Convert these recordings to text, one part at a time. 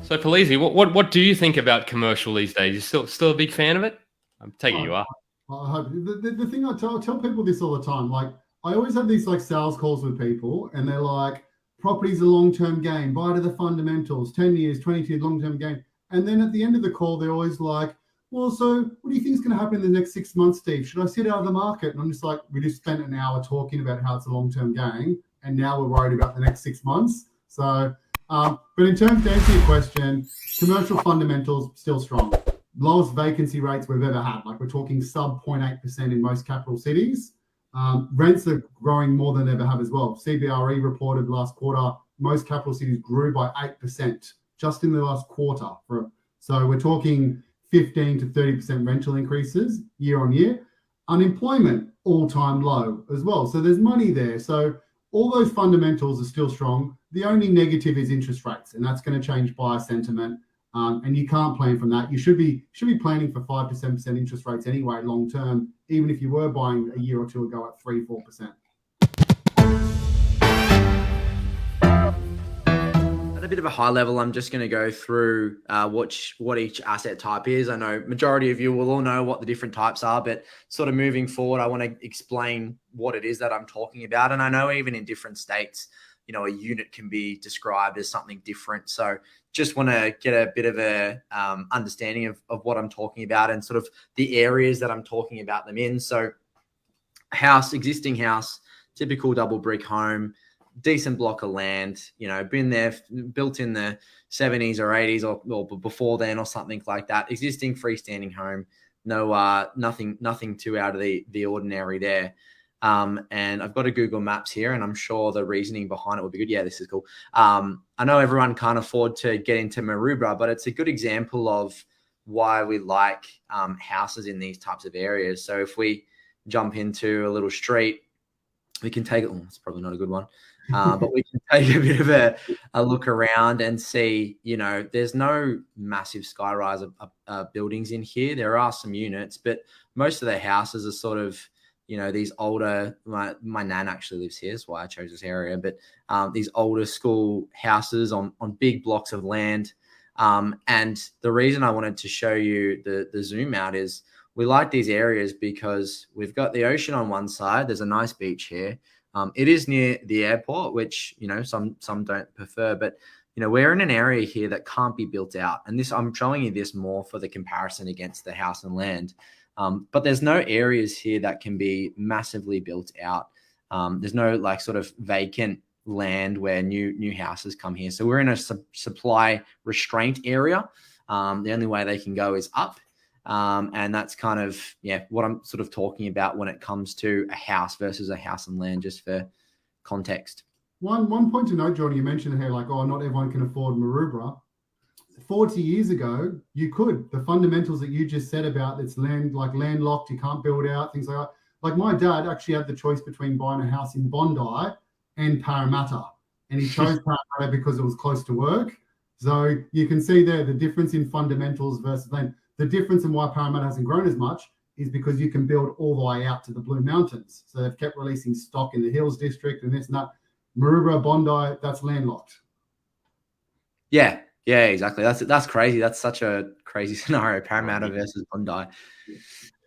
So, Polizzi, what do you think about commercial these days? You still a big fan of it? I'm taking you are. I hope the thing I tell people this all the time. Like, I always have these like sales calls with people, and they're like, "Property's a long-term game. Buy to the fundamentals. 10 years, 20 years, long-term game." And then at the end of the call, they're always like, "Well, so what do you think is going to happen in the next 6 months, Steve? Should I sit out of the market?" And I'm just like, we just spent an hour talking about how it's a long-term game, and now we're worried about the next 6 months. So, but in terms to answer your question, commercial fundamentals still strong. Lowest vacancy rates we've ever had. Like, we're talking sub 0.8% in most capital cities. Rents are growing more than they ever have as well. CBRE reported last quarter, most capital cities grew by 8% just in the last quarter. So we're talking 15 to 30% rental increases year on year. Unemployment, all-time low as well. So there's money there. So all those fundamentals are still strong. The only negative is interest rates, and that's going to change buyer sentiment. And you can't plan from that. You should be planning for 5 to 7% interest rates anyway, long term, even if you were buying a year or two ago at 3-4%. At a bit of a high level, I'm just going to go through what each asset type is. I know majority of you will all know what the different types are, but sort of moving forward, I want to explain what it is that I'm talking about. And I know even in different states, a unit can be described as something different. So just want to get a bit of a understanding of what I'm talking about and sort of the areas that I'm talking about them in. So existing house, typical double brick home, decent block of land, been there, built in the 70s or 80s or before then or something like that. Existing freestanding home, nothing too out of the ordinary there. And I've got a Google Maps here, and I'm sure the reasoning behind it will be good. Yeah, this is cool. I know everyone can't afford to get into Maroubra, but it's a good example of why we like houses in these types of areas. So if we jump into a little street, we can take it. Oh, it's probably not a good one. But we can take a bit of a look around and see, there's no massive skyrise buildings in here. There are some units, but most of the houses are sort of, these older, my nan actually lives here, that's why I chose this area, but these older school houses on big blocks of land. And the reason I wanted to show you the zoom out is we like these areas because we've got the ocean on one side. There's a nice beach here. It is near the airport, which, some don't prefer, but, we're in an area here that can't be built out. And I'm showing you this more for the comparison against the house and land. But there's no areas here that can be massively built out. There's no sort of vacant land where new houses come here. So we're in a supply restraint area. The only way they can go is up. And that's kind of, what I'm sort of talking about when it comes to a house versus a house and land, just for context. One point to note, Jordan, you mentioned here, not everyone can afford Maroubra. 40 years ago, you could. The fundamentals that you just said about it's landlocked, you can't build out, things like that. Like, my dad actually had the choice between buying a house in Bondi and Parramatta, and he chose Parramatta because it was close to work. So you can see there the difference in fundamentals versus land. The difference in why Parramatta hasn't grown as much is because you can build all the way out to the Blue Mountains. So they've kept releasing stock in the Hills District and this and that. Maroubra, Bondi, that's landlocked. Yeah, exactly. That's crazy. That's such a crazy scenario, Parramatta versus Bondi.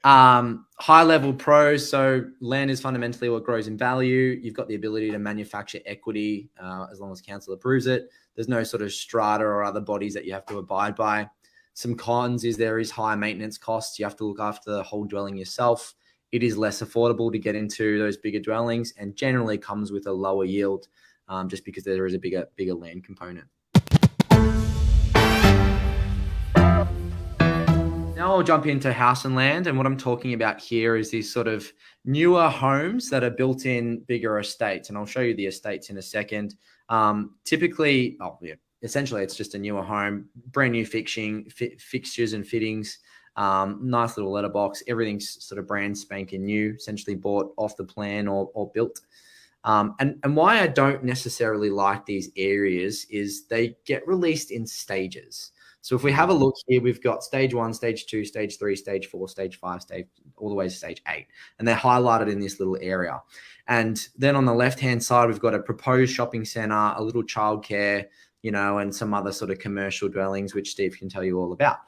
High level pros. So land is fundamentally what grows in value. You've got the ability to manufacture equity as long as council approves it. There's no sort of strata or other bodies that you have to abide by. Some cons is there is high maintenance costs. You have to look after the whole dwelling yourself. It is less affordable to get into those bigger dwellings, and generally comes with a lower yield just because there is a bigger land component. Now I'll jump into house and land, and what I'm talking about here is these sort of newer homes that are built in bigger estates, and I'll show you the estates in a second. Essentially it's just a newer home, brand new fixtures and fittings, nice little letterbox, everything's sort of brand spanking new, essentially bought off the plan or built. And why I don't necessarily like these areas is they get released in stages. So if we have a look here, we've got stage 1, stage 2, stage 3, stage 4, stage 5, all the way to stage 8. And they're highlighted in this little area. And then on the left-hand side, we've got a proposed shopping center, a little childcare, and some other sort of commercial dwellings, which Steve can tell you all about.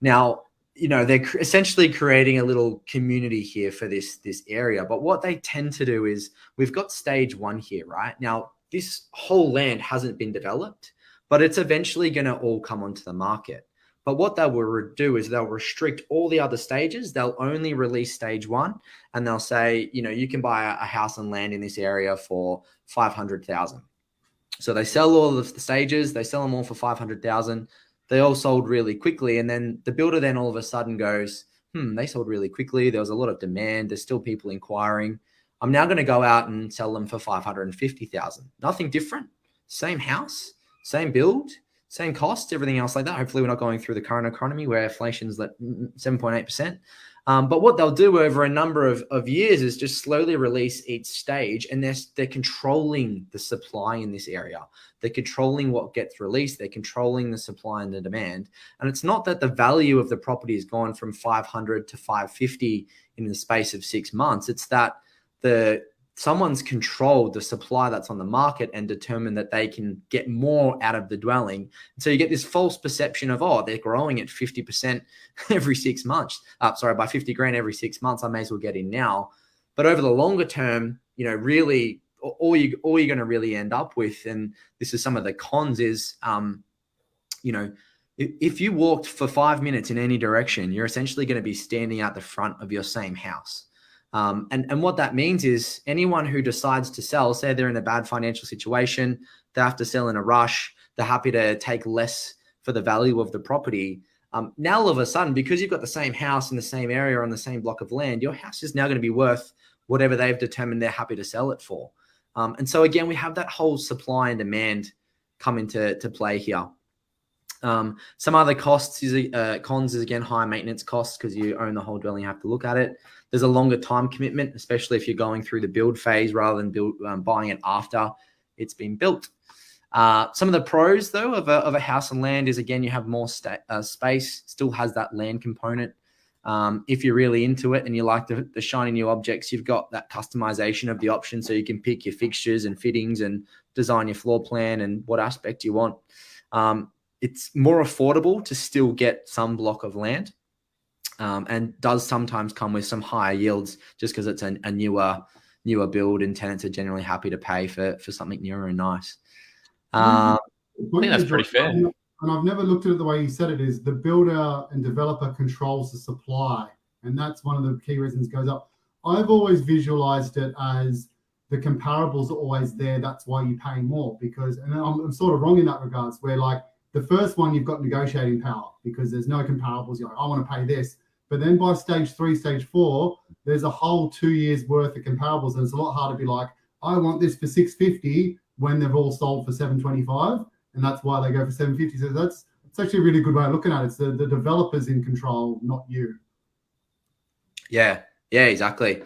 Now, they're essentially creating a little community here for this area. But what they tend to do is, we've got stage 1 here, right? Now, this whole land hasn't been developed, but it's eventually going to all come onto the market. But what they will do is they'll restrict all the other stages. They'll only release stage 1, and they'll say, you can buy a house and land in this area for 500,000. So they sell all of the stages. They sell them all for 500,000. They all sold really quickly. And then the builder then all of a sudden goes, they sold really quickly. There was a lot of demand. There's still people inquiring. I'm now going to go out and sell them for 550,000. Nothing different. Same house, same build, same cost, everything else like that. Hopefully we're not going through the current economy where inflation's at 7.8%. But what they'll do over a number of years is just slowly release each stage, and they're controlling the supply in this area. They're controlling what gets released. They're controlling the supply and the demand. And it's not that the value of the property has gone from 500 to 550 in the space of 6 months. It's that someone's controlled the supply that's on the market and determined that they can get more out of the dwelling. And so you get this false perception of, they're growing at 50% every 6 months. By 50 grand every 6 months, I may as well get in now. But over the longer term, really all you're going to really end up with, and this is some of the cons, is, if you walked for 5 minutes in any direction, you're essentially going to be standing out the front of your same house. And what that means is, anyone who decides to sell, say they're in a bad financial situation, they have to sell in a rush, they're happy to take less for the value of the property. Now, all of a sudden, because you've got the same house in the same area on the same block of land, your house is now going to be worth whatever they've determined they're happy to sell it for. And so again, we have that whole supply and demand come into play here. Some other cons is again, high maintenance costs, because you own the whole dwelling, you have to look at it. There's a longer time commitment, especially if you're going through the build phase rather than buying it after it's been built. Some of the pros, though, of a house and land is, again, you have more space, still has that land component. If you're really into it and you like the shiny new objects, you've got that customization of the option, so you can pick your fixtures and fittings and design your floor plan and what aspect you want. It's more affordable to still get some block of land, and does sometimes come with some higher yields just because it's a newer build, and tenants are generally happy to pay for something newer and nice. I think that's pretty fair. And I've never looked at it the way you said it, is the builder and developer controls the supply, and that's one of the key reasons it goes up. I've always visualized it as the comparables are always there. That's why you pay more, because, and I'm sort of wrong in that regards, where like the first one, you've got negotiating power because there's no comparables. You're like, I want to pay this. But then by stage 3, stage 4, there's a whole 2 years worth of comparables. And it's a lot harder to be like, I want this for 650 when they've all sold for 725. And that's why they go for 750. So it's actually a really good way of looking at it. It's the developers in control, not you. Yeah, exactly.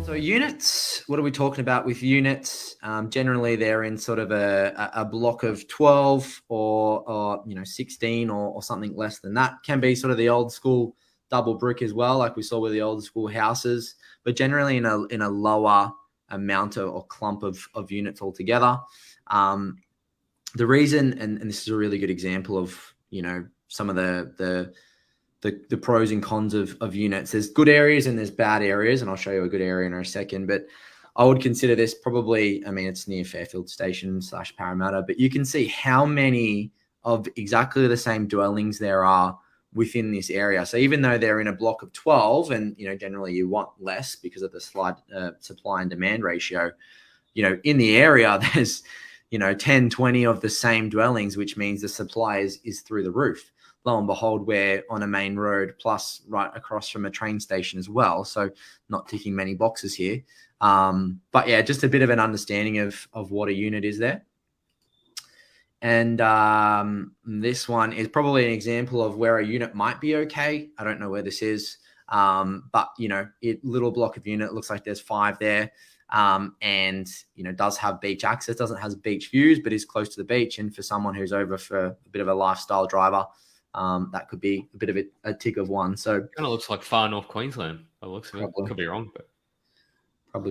So units, what are we talking about with units? Generally, they're in sort of a block of 12 or 16 or something less than that. Can be sort of the old school double brick as well, like we saw with the old school houses, but generally in a lower amount or clump of units altogether. The reason, and this is a really good example of some of the pros and cons of units. There's good areas and there's bad areas, and I'll show you a good area in a second. But I would consider this probably, it's near Fairfield Station / Parramatta, but you can see how many of exactly the same dwellings there are within this area. So even though they're in a block of 12, and generally you want less because of the supply and demand ratio, in the area there's 10, 20 of the same dwellings, which means the supply is through the roof. Lo and behold, we're on a main road, plus right across from a train station as well. So not ticking many boxes here. But yeah, just a bit of an understanding of what a unit is there. And this one is probably an example of where a unit might be okay. I don't know where this is, but little block of unit, looks like there's 5 there, and does have beach access. Doesn't have beach views, but is close to the beach. And for someone who's over for a bit of a lifestyle driver, that could be a bit of a tick of one. So kind of looks like far north Queensland. It looks, could be wrong, but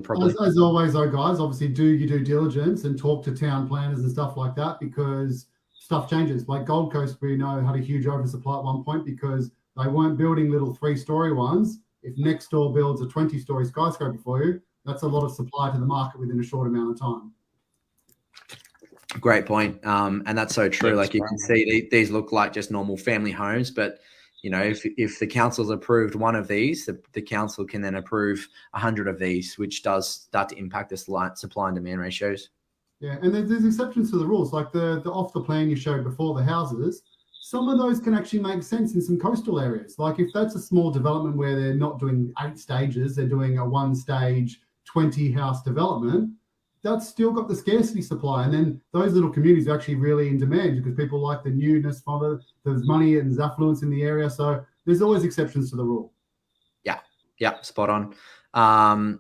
Probably. As always, though, guys, obviously do your due diligence and talk to town planners and stuff like that, because stuff changes. Like Gold Coast, we know had a huge oversupply at one point because they weren't building little 3-story ones. If next door builds a 20-story skyscraper for you, that's a lot of supply to the market within a short amount of time. Great point. And that's so true. Yeah, like you can see, these look like just normal family homes, but you know, if the council's approved one of these, the council can then approve 100 of these, which does start to impact the supply and demand ratios. Yeah, and there's exceptions to the rules, like the off the plan you showed before, the houses. Some of those can actually make sense in some coastal areas. Like if that's a small development where they're not doing 8 stages, they're doing a 1-stage 20-house development, that's still got the scarcity supply. And then those little communities are actually really in demand because people like the newness from it. There's money and there's affluence in the area. So there's always exceptions to the rule. Yeah, spot on.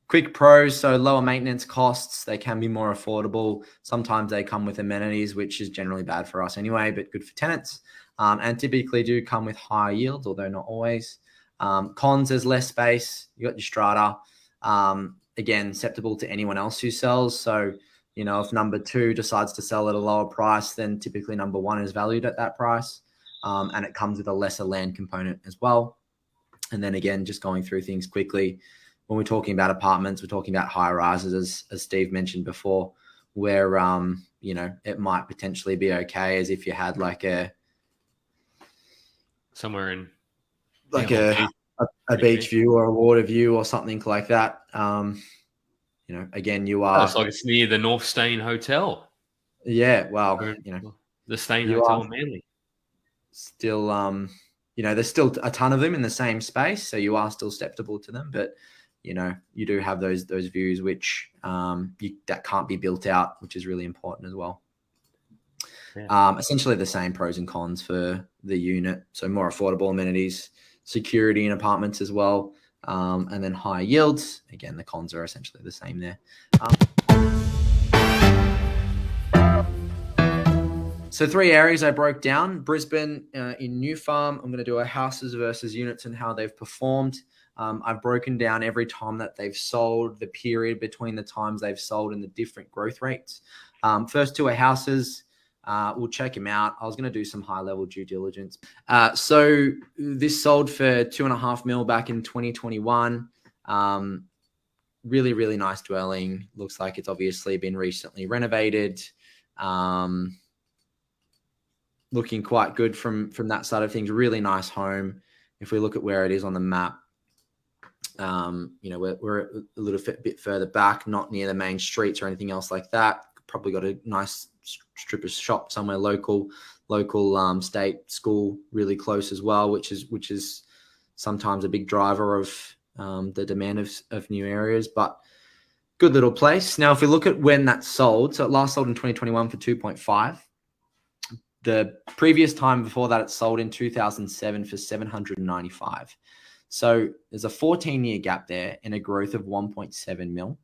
Quick pros, so lower maintenance costs. They can be more affordable. Sometimes they come with amenities, which is generally bad for us anyway, but good for tenants. And typically do come with higher yields, although not always. Cons, there's less space. You got your strata. Again, acceptable to anyone else who sells. So, you know, if number 2 decides to sell at a lower price, then typically number 1 is valued at that price. And it comes with a lesser land component as well. And then again, just going through things quickly, when we're talking about apartments, we're talking about high rises, as Steve mentioned before, where, you know, it might potentially be okay as if you had like somewhere in a beach view or a water view or something like that. You know, again, you are. It's like it's near the North Stain Hotel. Yeah, well, you know, the Stain Hotel in Manly. Still, you know, there's still a ton of them in the same space, so you are still susceptible to them. But you know, you do have those views which that can't be built out, which is really important as well. Yeah. Essentially the same pros and cons for the unit. So more affordable amenities, security in apartments as well, and then higher yields. Again, the cons are essentially the same there. So 3 areas I broke down. Brisbane in New Farm, I'm going to do a houses versus units and how they've performed. I've broken down every time that they've sold, the period between the times they've sold and the different growth rates. First 2 are houses. We'll check them out. I was going to do some high-level due diligence. So this sold for $2.5 million back in 2021. Really, really nice dwelling. Looks like it's obviously been recently renovated. Looking quite good from that side of things. Really nice home. If we look at where it is on the map, you know, we're a little bit further back, not near the main streets or anything else like that. Probably got a nice strip of shop somewhere local state school really close as well, which is sometimes a big driver of the demand of new areas. But good little place. Now, if we look at when that sold, so it last sold in 2021 for 2.5. The previous time before that, it sold in 2007 for 795. So there's a 14-year gap there and a growth of 1.7 mil.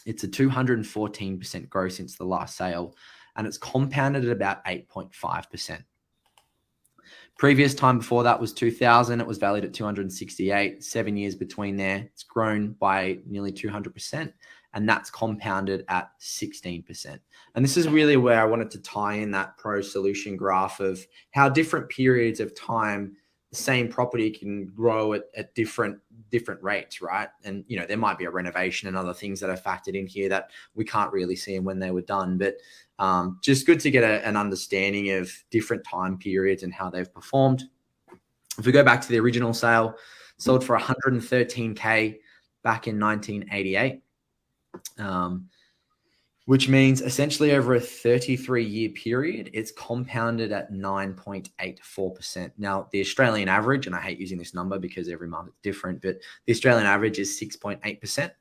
It's a 214% growth since the last sale, and it's compounded at about 8.5%. Previous time before that was 2000. It was valued at 268. 7 years between there. It's grown by nearly 200%. And that's compounded at 16%. And this is really where I wanted to tie in that pro solution graph of how different periods of time the same property can grow at different rates, right? And, you know, there might be a renovation and other things that are factored in here that we can't really see when they were done. But just good to get an understanding of different time periods and how they've performed. If we go back to the original sale, sold for $113K back in 1988. Which means essentially over a 33-year period, it's compounded at 9.84%. Now, the Australian average, and I hate using this number because every market's different, but the Australian average is 6.8%.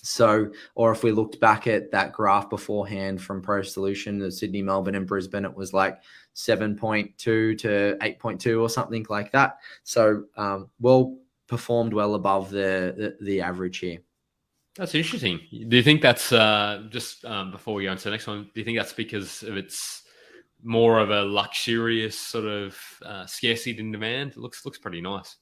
So, or if we looked back at that graph beforehand from Pro Solution, the Sydney, Melbourne, and Brisbane, it was like 7.2 to 8.2 or something like that. So, performed well above the average here. That's interesting. Do you think that's just before we go on to the next one? Do you think that's because of its more of a luxurious sort of scarcity in demand? It looks pretty nice.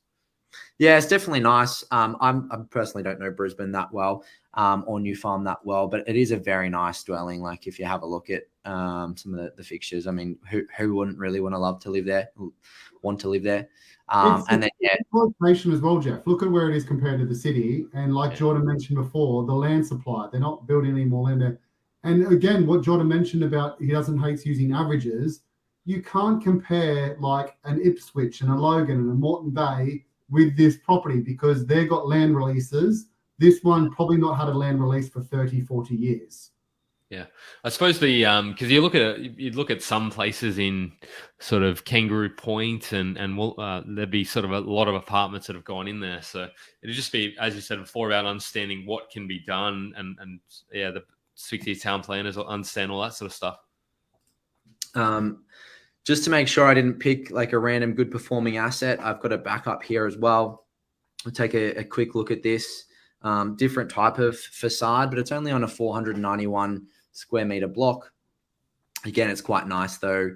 Yeah, it's definitely nice. I personally don't know Brisbane that well, or New Farm that well, but it is a very nice dwelling. Like if you have a look at some of the fixtures, I mean, who wouldn't really want to live there? And then it's location as well, Jeff. Look at where it is compared to the city, and like Jordan mentioned before, the land supply. They're not building any more land there. And again, what Jordan mentioned about he doesn't hate using averages. You can't compare like an Ipswich and a Logan and a Moreton Bay with this property because they've got land releases. This one probably not had a land release for 30, 40 years. Yeah, I suppose the because you look at some places in sort of Kangaroo Point and there'd be sort of a lot of apartments that have gone in there. So it'd just be, as you said before, about understanding what can be done and yeah, the 60 town planners understand all that sort of stuff. Just to make sure I didn't pick like a random good performing asset, I've got a backup here as well. We'll take a quick look at this. Different type of facade, but it's only on a 491 square meter block. Again, it's quite nice though,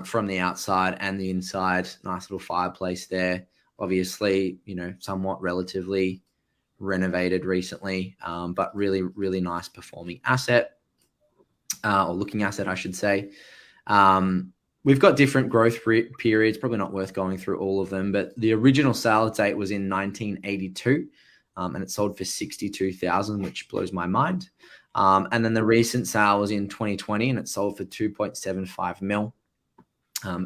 from the outside and the inside. Nice little fireplace there. Obviously, somewhat relatively renovated recently, but really, really nice performing asset, or looking asset, I should say. We've got different growth periods, probably not worth going through all of them, but the original sales date was in 1982, and it sold for $62,000, which blows my mind. And then the recent sale was in 2020, and it sold for 2.75 mil.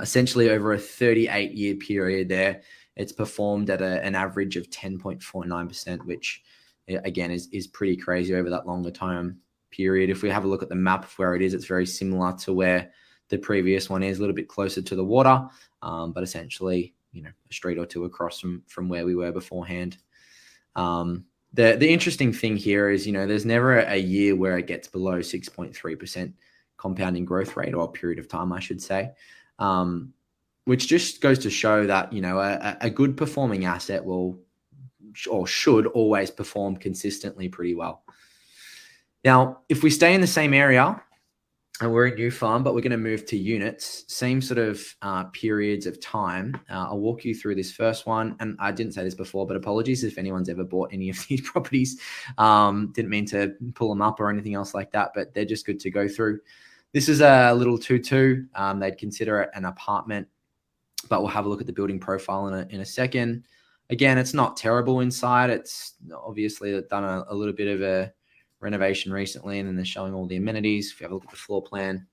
Essentially over a 38-year period there, it's performed at an average of 10.49%, which again is pretty crazy over that longer time period. If we have a look at the map of where it is, it's very similar to where the previous one is, a little bit closer to the water, but essentially, a street or two across from where we were beforehand. The interesting thing here is, there's never a year where it gets below 6.3% compounding growth rate, or a period of time, I should say, which just goes to show that, a good performing asset will or should always perform consistently pretty well. Now, if we stay in the same area, and we're in New Farm, but we're going to move to units, same sort of periods of time. I'll walk you through this first one. And I didn't say this before, but apologies if anyone's ever bought any of these properties. Didn't mean to pull them up or anything else like that, but they're just good to go through. This is a little 2-2. They'd consider it an apartment, but we'll have a look at the building profile in a second. Again, it's not terrible inside. It's obviously done a little bit of a renovation recently, and then they're showing all the amenities. If you have a look at the floor plan,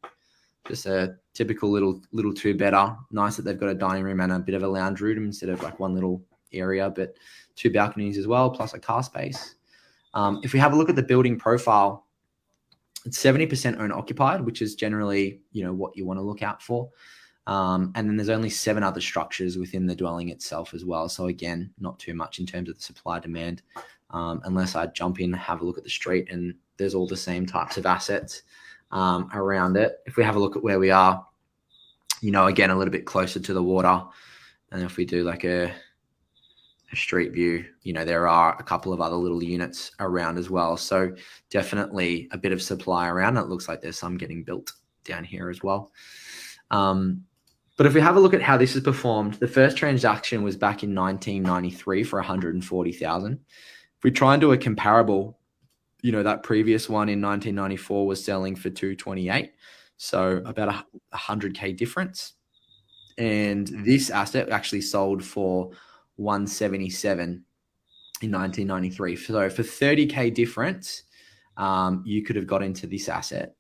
just a typical little two better. Nice that they've got a dining room and a bit of a lounge room instead of like one little area, but 2 balconies as well, plus a car space. If we have a look at the building profile, it's 70% owner occupied, which is generally, what you want to look out for. And then there's only 7 other structures within the dwelling itself as well. So again, not too much in terms of the supply demand. Unless I jump in, have a look at the street, and there's all the same types of assets around it. If we have a look at where we are, again, a little bit closer to the water. And if we do like a street view, there are a couple of other little units around as well. So definitely a bit of supply around. It looks like there's some getting built down here as well. But if we have a look at how this has performed, the first transaction was back in 1993 for $140,000. If we try and do a comparable, that previous one in 1994 was selling for $228,000, so about $100K difference. And this asset actually sold for $177,000 in 1993. So for $30K difference, you could have got into this asset.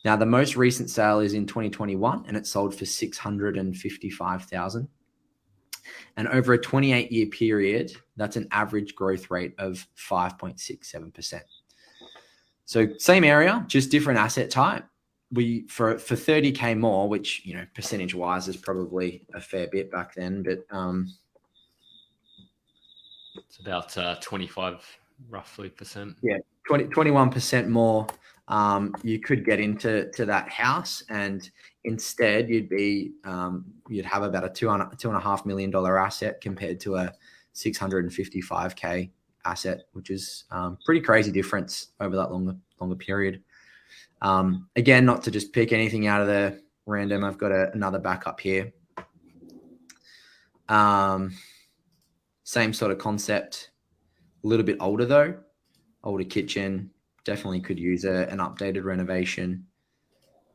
Now, the most recent sale is in 2021, and it sold for $655,000. And over a 28-year period, that's an average growth rate of 5.67%. So same area, just different asset type. We for 30K more, which percentage-wise is probably a fair bit back then, but it's about 25 roughly percent. Yeah, 21% more. You could get into that house, and instead you'd have about a $2.5 million asset compared to a $655K asset, which is pretty crazy difference over that longer period. Again, not to just pick anything out of the random, I've got another backup here. Same sort of concept, a little bit older though, older kitchen, definitely could use an updated renovation.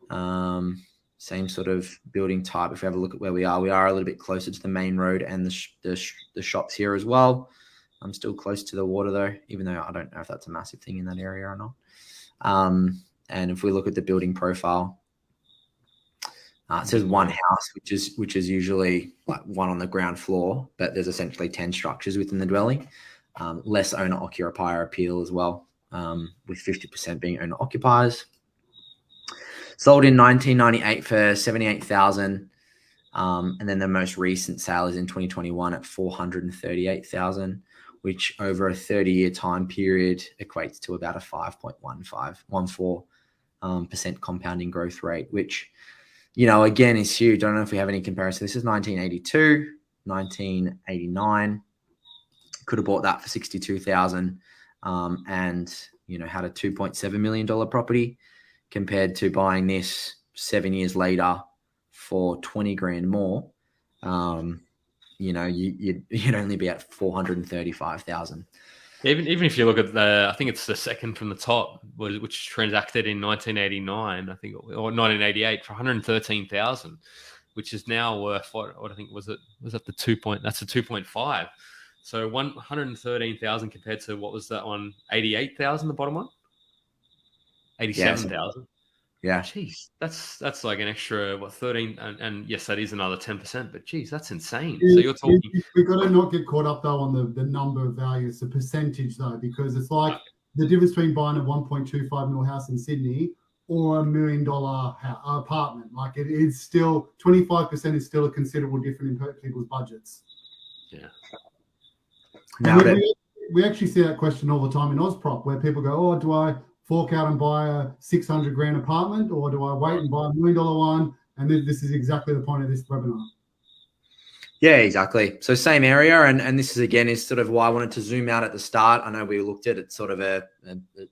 Same sort of building type. If we have a look at where we are a little bit closer to the main road and the shops here as well. I'm still close to the water though, even though I don't know if that's a massive thing in that area or not. And if we look at the building profile, it says one house, which is usually like one on the ground floor, but there's essentially 10 structures within the dwelling. Less owner occupier appeal as well, with 50% being owner occupiers. Sold in 1998 for 78,000, and then the most recent sale is in 2021 at 438,000, which over a 30-year time period equates to about a 5.14% compounding growth rate, which, you know, again, is huge. I don't know if we have any comparison. This is 1982, 1989. Could have bought that for 62,000, and, you know, had a $2.7 million property, compared to buying this 7 years later for 20 grand more. You know, you'd only be at 435,000. Even if you look at I think it's the second from the top, which transacted in 1989, I think, or 1988 for 113,000, which is now worth what I think was that the 2 point. That's a 2.5. So 113,000 compared to what was that one? 88,000, the bottom one. 87,000. Yeah. Jeez, that's like an extra 13, and yes, that is another 10%. But geez, that's insane. Yeah, so you're talking. We've got to not get caught up though on the number of values, the percentage though, because it's like the difference between buying a 1.25 mil house in Sydney or $1 million apartment. Like it is still 25% is still a considerable difference in people's budgets. Yeah. Now we actually see that question all the time in Ozprop, where people go, "Oh, do I fork out and buy a 600 grand apartment, or do I wait and buy $1 million one?" And this is exactly the point of this webinar. Yeah, exactly. So same area, and this is sort of why I wanted to zoom out at the start. I know we looked at it sort of a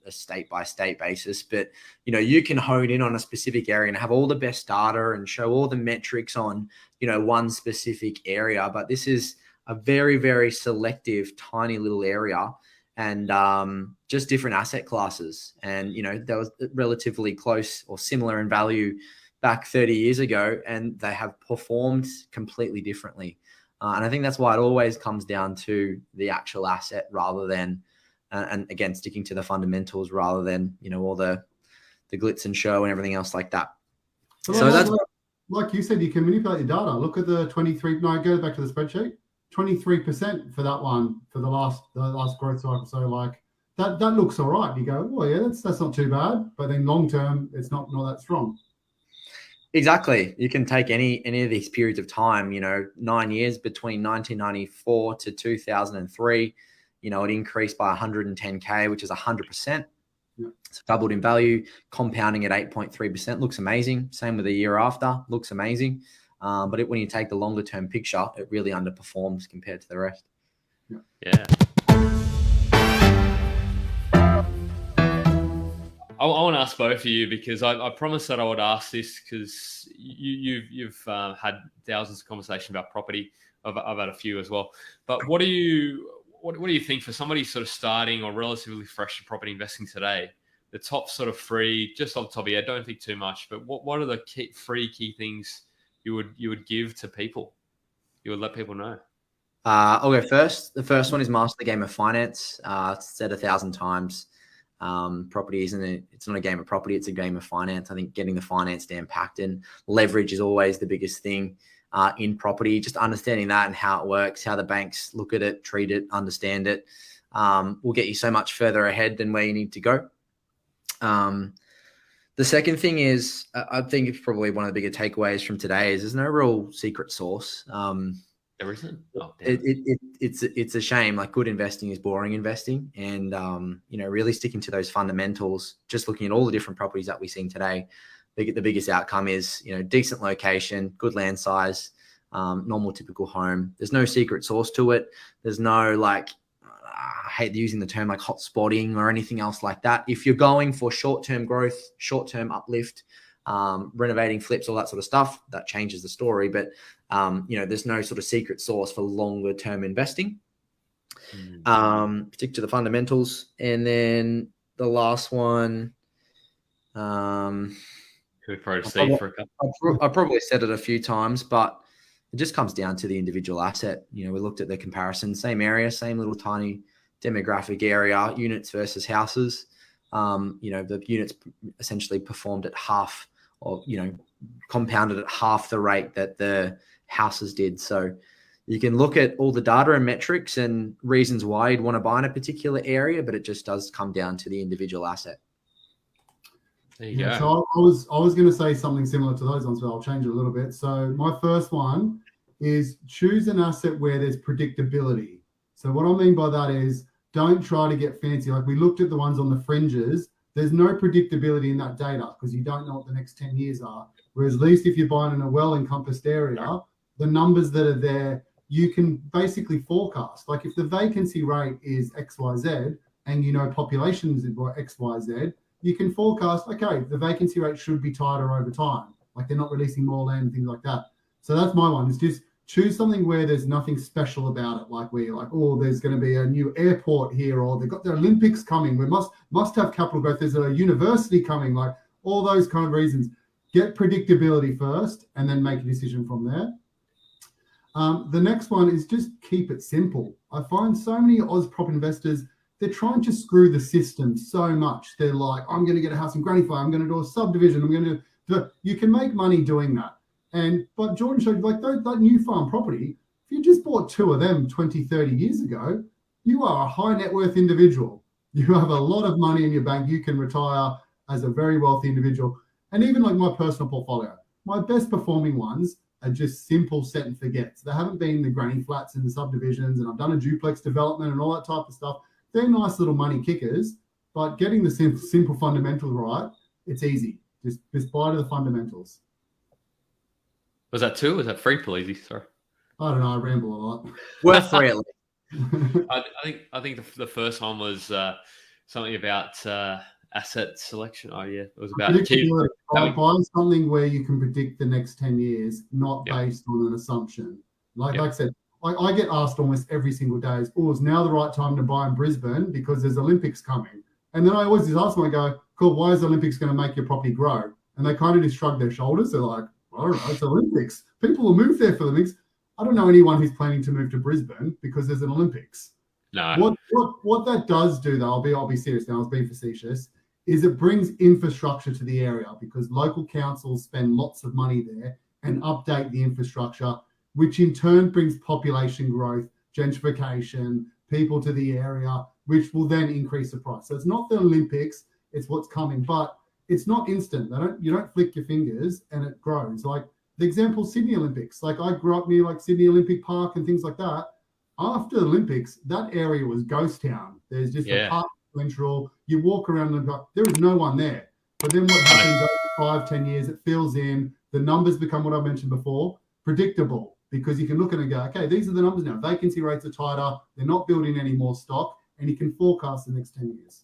state by state basis, but you know, you can hone in on a specific area and have all the best data and show all the metrics on, you know, one specific area. But this is a very, very selective, tiny little area, and just different asset classes. And, you know, that was relatively close or similar in value back 30 years ago, and they have performed completely differently. And I think that's why it always comes down to the actual asset rather than, and again, sticking to the fundamentals rather than, you know, all the glitz and show and everything else like that. So that's like you said, you can manipulate your data. Look at the 23. No, go back to the spreadsheet. 23% for that one for the last growth cycle. So like that looks all right. You go, well, yeah, that's not too bad. But then long term, it's not that strong. Exactly. You can take any of these periods of time, you know, 9 years between 1994 to 2003, you know, it increased by 110K, which is 100%. Yeah. It's doubled in value, compounding at 8.3%. Looks amazing. Same with the year after. Looks amazing. But when you take the longer term picture, it really underperforms compared to the rest. Yeah. I want to ask both of you, because I promised that I would ask this, because you've had thousands of conversations about property. I've had a few as well. But what do you think for somebody sort of starting or relatively fresh in property investing today? The top sort of three, just off the top of your head, don't think too much, but what are the three key things you would give to people? You would let people know. I'll go first. The first one is master the game of finance. It's said 1,000 times. Property it's not a game of property, it's a game of finance. I think getting the finance down packed in. Leverage is always the biggest thing in property. Just understanding that and how it works, how the banks look at it, treat it, understand it, will get you so much further ahead than where you need to go. The second thing is, I think it's probably one of the bigger takeaways from today is there's no real secret sauce. There isn't. Oh, it's a shame. Like, good investing is boring investing, and you know, really sticking to those fundamentals. Just looking at all the different properties that we've seen today, the biggest outcome is, you know, decent location, good land size, normal typical home. There's no secret sauce to it. There's no like, I hate using the term like hot spotting or anything else like that. If you're going for short-term growth, short-term uplift, renovating, flips, all that sort of stuff, that changes the story. But you know, there's no sort of secret sauce for longer term investing. Stick to the fundamentals. And then the last one, Could probably see for a couple. I probably said it a few times, but it just comes down to the individual asset. You know, we looked at the comparison, same area, same little tiny demographic area, units versus houses. You know, the units essentially performed at half, or, you know, compounded at half the rate that the houses did. So you can look at all the data and metrics and reasons why you'd want to buy in a particular area, but it just does come down to the individual asset. There you go. So I was going to say something similar to those ones, but I'll change it a little bit. So my first one is choose an asset where there's predictability. So what I mean by that is don't try to get fancy. Like we looked at the ones on the fringes. There's no predictability in that data because you don't know what the next 10 years are. Whereas at least if you're buying in a well-encompassed area, the numbers that are there, you can basically forecast. Like if the vacancy rate is XYZ and you know population is XYZ, you can forecast, okay, the vacancy rate should be tighter over time. Like they're not releasing more land and things like that. So that's my one. It's just choose something where there's nothing special about it. Like where you're like, oh, there's going to be a new airport here, or they've got the Olympics coming. We must have capital growth. There's a university coming, like all those kind of reasons. Get predictability first and then make a decision from there. The next one is just keep it simple. I find so many Oz prop investors, they're trying to screw the system so much. They're like, I'm going to get a house in Granny-Fire. I'm going to do a subdivision. I'm going to do. You can make money doing that. But Jordan showed like that new farm property, if you just bought 2 of them 20, 30 years ago, you are a high net worth individual. You have a lot of money in your bank. You can retire as a very wealthy individual. And even like my personal portfolio, my best performing ones are just simple set and forgets. They haven't been the granny flats and the subdivisions, and I've done a duplex development and all that type of stuff. They're nice little money kickers, but getting the simple fundamentals right, it's easy. Just buy to the fundamentals. Was that 2? Was that 3, Polizzi? Sorry. I don't know. I ramble a lot. Worth 3 at least. I think the first one was something about asset selection. Oh yeah, it was about buying something where you can predict the next 10 years, not based on an assumption. Like I said, I get asked almost every single day, is now the right time to buy in Brisbane because there's Olympics coming? And then I always just ask them, I go, cool, why is Olympics going to make your property grow? And they kind of just shrug their shoulders. They're like, I don't know, it's Olympics. People will move there for the Olympics. I don't know anyone who's planning to move to Brisbane because there's an Olympics. No. What that does do, though, I'll be serious now, I was being facetious, is it brings infrastructure to the area because local councils spend lots of money there and update the infrastructure, which in turn brings population growth, gentrification, people to the area, which will then increase the price. So it's not the Olympics, it's what's coming, but it's not instant. You don't flick your fingers and it grows. Like the example, Sydney Olympics. Like I grew up near like Sydney Olympic Park and things like that. After the Olympics, that area was ghost town. There's just a park central. You walk around and there is no one there. But then what happens over 5-10 years, it fills in. The numbers become what I mentioned before, predictable, because you can look at it and go, okay, these are the numbers now. Vacancy rates are tighter. They're not building any more stock, and you can forecast the next 10 years.